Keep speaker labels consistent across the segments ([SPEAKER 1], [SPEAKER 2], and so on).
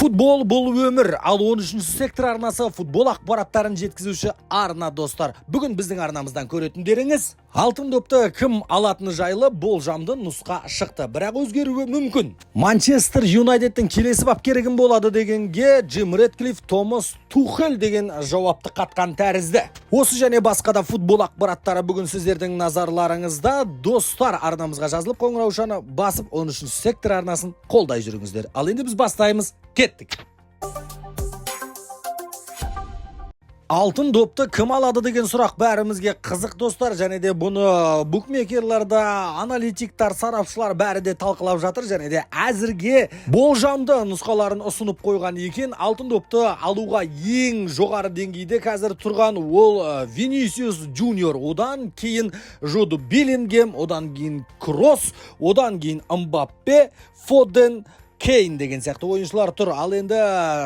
[SPEAKER 1] Футбол бұл өмір, ал 13-ші сектор арнасы футбол ақпараттарын жеткізуші арна достар. Бүгін біздің арнамыздан көретіндеріңіз алтын допты кім алатыны жайлы болжамды нұсқа шықты, бірақ өзгеруі мүмкін. Манчестер Юнайтедтің келесі бапкері кім болады дегенге Джим Рэдклифф, Томас Тухель деген жауапты қатқан тәрізді. Осы және басқа да футбол ақпараттары бүгін сіздердің назарларыңызда. Достар, арнамызға жазылып қоңыраушаны басып 13-ші сектор арнасын қолдай жүріңіздер. Ал енді біз бастаймыз. Кеттік. Алтын допты кім алады деген сұрақ бәрімізге қызық достар, және де бұны букмекерлерді, аналитиктар, сарапшылар бәрі де талқылап жатыр, және де әзірге болжамды нұсқаларын ұсынып қойған екен. Алтын допты алуға ең жоғары деңгейде қазір тұрған ол Винисиус Джуниор, одан кейін Жуд Беллингем, одан кейін Кросс, одан кейін Мбаппе, Фоден, Кейн деген сияқты ойыншылар тұр. Ал енді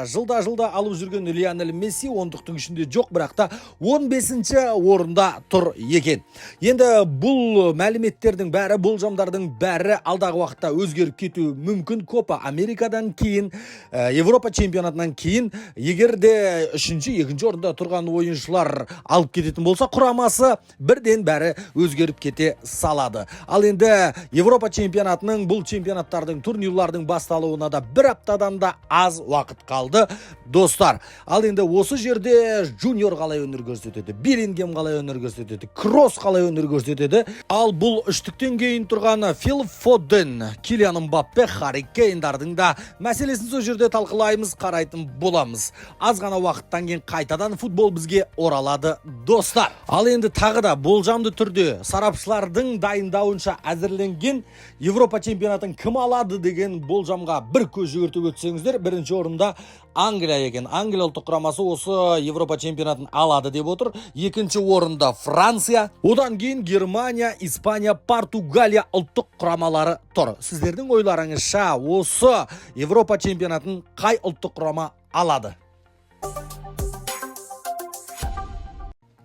[SPEAKER 1] жылда алып жүрген Лионель Месси ондықтың ішінде жоқ, бірақ та 15-ші орында тұр екен. Енді бұл мәліметтердің бәрі, болжамдардың бәрі алдағы уақытта өзгеріп кетуі мүмкін. Копа Америкадан кейін, Европа чемпионатынан кейін, егер де 3-2 орында тұрған ойыншылар алып кететін болса, құрамасы бірден бәрі өзгеріп кете салады. Ал енді Европа чемпионатының, бұл чемпионаттардың, турнирлардың басталуына да бір аптадан да аз уақыт қалды достар. Ал енді осы жерде Джуниор қалай өнер көрсетеді, Беллингем қалай өнер көрсетеді, Кросс қалай өнер көрсетеді. Ал бұл үштіктен кейін тұрған Фил Фоден, Килиан Мбаппе, Харри Кейндардың да мәселесін сол жерде талқылаймыз, қарайтын боламыз. Аз ғана уақыттан кейін қайтадан футбол бізге оралады достар. Ал енді тағы да болжамды түрде сарапшылардың дайындауынша әзірленген Европа чемпионатын кім алады деген болжамға бір көз жүгіртіп өтсеңіздер, бірінші орында Англия екен. Англия ұлттық құрамасы осы Европа чемпионатын алады деп отыр. Екінші орында Франция, одан кейін Германия, Испания, Португалия ұлттық құрамалары тұр. Сіздердің ойларыңызша осы Европа чемпионатын қай ұлттық құрама алады?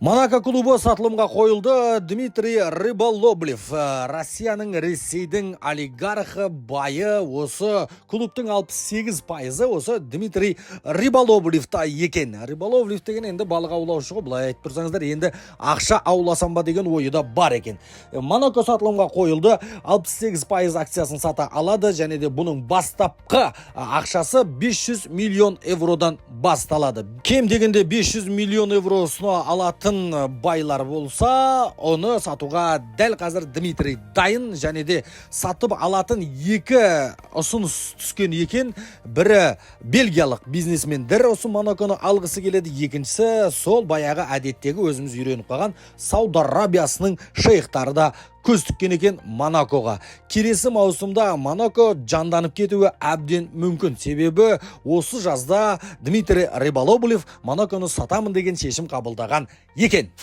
[SPEAKER 1] Монако клубы сатылымға қойылды. Дмитрий Рыболоблев, Ресейдің олигархы, байы, осы клубтың 68% осы Дмитрий Рыболоблевта екен. Рыболоблев деген енді балық аулаушы ғой, былай айтып тұрсаңыздар, енді ақша ауласам ба деген ойы да бар екен. Монако сатылымға қойылды, 68% акциясын сата алады, және де бұның бастапқы ақшасы 500 миллион евродан басталады. Кем дегенде 500 миллион евросына алатын байлар болса, оны сатуға дәл қазір Дмитрий дайын, және де сатып алатын екі ұсыныс түскен екен. Бірі бельгиялық бизнесмендер осы Монаконы алғысы келеді, екіншісі сол баяғы әдеттегі өзіміз үйреніп қалған Сауд Арабиясының шейхтары да көз тіккен екен Монакоға. Келесі маусымда Монако жанданып кетуі әбден мүмкін. Себебі осы жазда Дмитрий Рыболоблев Монаконы сатамын деген шешім қабылдаған екен.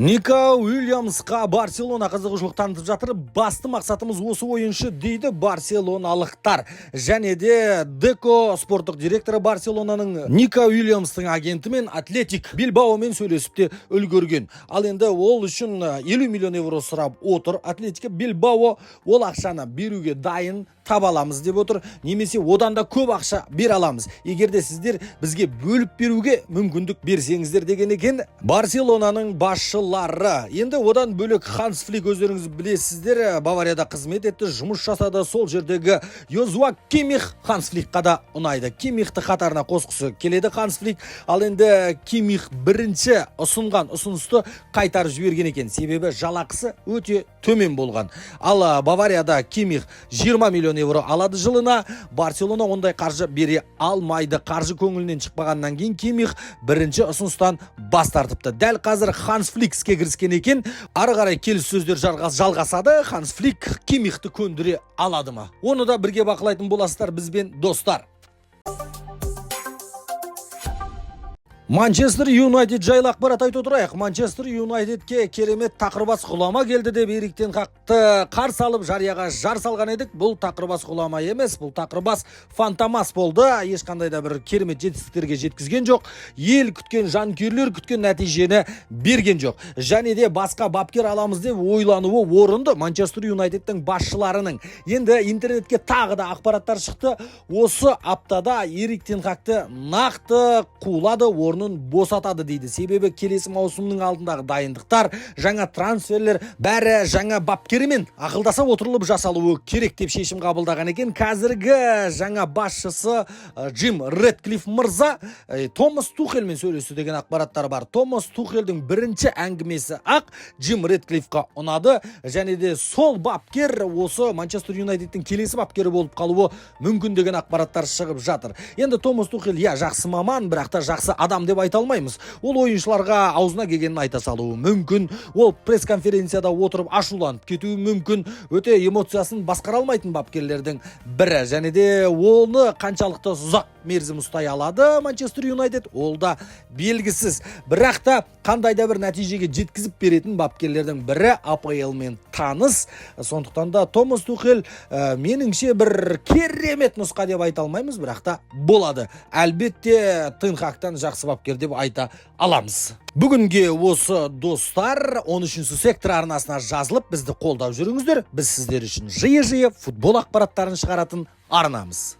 [SPEAKER 1] Нико Уильямсқа Барселона қызығушылық танытып жатыр. Басты мақсатымыз осы ойыншы дейді барселоналықтар. Және де Деко спорттық директоры Барселонаның Нико Уильямстың агентімен Атлетик Билбаомен сөйлесіп те үлгерген. Ал енді ол үшін 50 миллион евро сұрап отыр. Атлетик Билбао ол ақшаны беруге дайын, таба аламыз деп отыр, немесе одан да көп ақша бер аламыз, егер де сіздер бізге бөліп беруге мүмкіндік берсеңіздер деген екен Барселонаның басшылары. Енді одан бөлек Ханс Флик, өздеріңіз білесіздер, Баварияда қызмет етті, жұмыс жасады. Сол жердегі Йозуа Кимих Ханс Фликқа да ұнайды. Кимихті қатарына қосқысы келеді Ханс Флик. Ал енді Кимих бірінші ұсынған ұсынысты қайтарып жіберген екен, себебі жалақысы өте төмен болған. Ал Баварияда Кимих 20 миллион евро алады жылына. Барселона ондай қаржы бере алмайды. Қаржы көңілінен шықпағаннан кейін Кимих бірінші ұсыныстан бас тартыпты. Дәл қазір Ханс Флик іске кіріскен екен. Ары қарай келіссөздер жалғасады. Ханс Флик Кимихті көндіре алады ма? Оны да бірге бақылайтын боласыздар бізбен достар. Манчестер Юнайтед жайлы ақпарат айтып отырайық. Манчестер Юнайтедке керемет тақырбас құлама келді деп Эрик тен Хагты қарсы алып жарияға жар салған едік. Бұл тақырбас құлама емес, бұл тақырбас фантомас болды. Ешқандай да бір керемет жетістіктерге жеткізген жоқ. Ел күткен, жанкүйерлер күткен нәтижені берген жоқ. Және де басқа бапкер аламыз деп ойлануы орынды. Манчестер Юнайтедтің басшыларының енді интернетке тағы да ақпараттар шықты. Осы аптада Эрик тен Хагты нақты қулады, орнын босатады дейді. Себебі келесі маусымның алдындағы дайындықтар, жаңа трансферлер бәрі жаңа бапкерімен ақылдаса отырылып жасалуы керек деп шешім қабылдаған екен. Қазіргі жаңа басшысы Джим Рэдклифф мырза Томас Тухельмен сөйлесті деген ақпараттар бар. Томас Тухельдің бірінші әңгімесі ақ Джим Рэдклиффқа ұнады, және де сол бапкер осы Манчестер Юнайтедтің келесі бапкері болып қалуы мүмкін деген ақпараттар шығып жатыр. Енді Томас Тухель жақсы маман, бірақ та жақсы адам деп айта алмаймыз. Ол ойыншыларға аузына келгенін айта салуы мүмкін. Ол пресс-конференцияда отырып ашуланып кетуі мүмкін. Өте эмоциясын басқара алмайтын бапкерлердің бірі. Және де оны қаншалықты ұзақ мерзім ұстай алады Манчестер Юнайтед, ол да белгісіз. Бірақ та қандай да бір нәтижеге жеткізіп беретін бапкерлердің бірі АПЛ-мен таныс. Сондықтан да Томас Тухель меніңше бір керемет нұсқа деп айта алмаймыз, бірақ та болады. Әлбетте Тен Хагтан жақсы бапкер деп айта аламыз. Бүгінге осы достар 13-ші сектор арнасына жазылып бізді қолдап жүріңіздер. Біз сіздер үшін жиі-жиі футбол ақпараттарын шығаратын арнамыз.